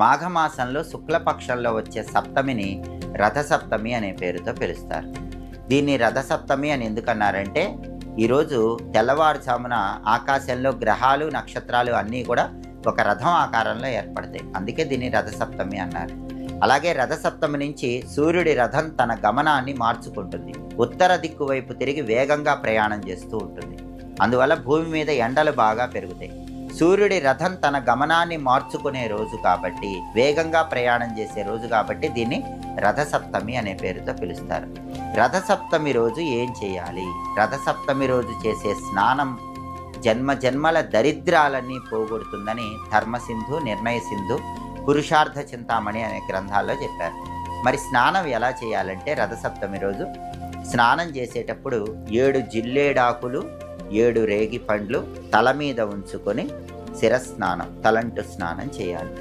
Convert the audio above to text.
మాఘమాసంలో శుక్లపక్షంలో వచ్చే సప్తమిని రథసప్తమి అనే పేరుతో పిలుస్తారు. దీన్ని రథసప్తమి అని ఎందుకన్నారంటే, ఈరోజు తెల్లవారుజామున ఆకాశంలో గ్రహాలు నక్షత్రాలు అన్నీ కూడా ఒక రథం ఆకారంలో ఏర్పడతాయి. అందుకే దీన్ని రథసప్తమి అన్నారు. అలాగే రథసప్తమి నుంచి సూర్యుడి రథం తన గమనాన్ని మార్చుకుంటుంది. ఉత్తర దిక్కు వైపు తిరిగి వేగంగా ప్రయాణం చేస్తూ ఉంటుంది. అందువల్ల భూమి మీద ఎండలు బాగా పెరుగుతాయి. సూర్యుడి రథం తన గమనాన్ని మార్చుకునే రోజు కాబట్టి, వేగంగా ప్రయాణం చేసే రోజు కాబట్టి దీన్ని రథసప్తమి అనే పేరుతో పిలుస్తారు. రథసప్తమి రోజు ఏం చేయాలి? రథసప్తమి రోజు చేసే స్నానం జన్మ జన్మల దరిద్రాలన్నీ పోగొడుతుందని ధర్మసింధు, నిర్ణయసింధు, పురుషార్థ చింతామణి అనే గ్రంథాల్లో చెప్పారు. మరి స్నానం ఎలా చేయాలంటే, రథసప్తమి రోజు స్నానం చేసేటప్పుడు 7 జిల్లేడాకులు 7 రేగి పండ్లు తల మీద ఉంచుకొని శిరస్నానం, తలంటు స్నానం చేయాలి.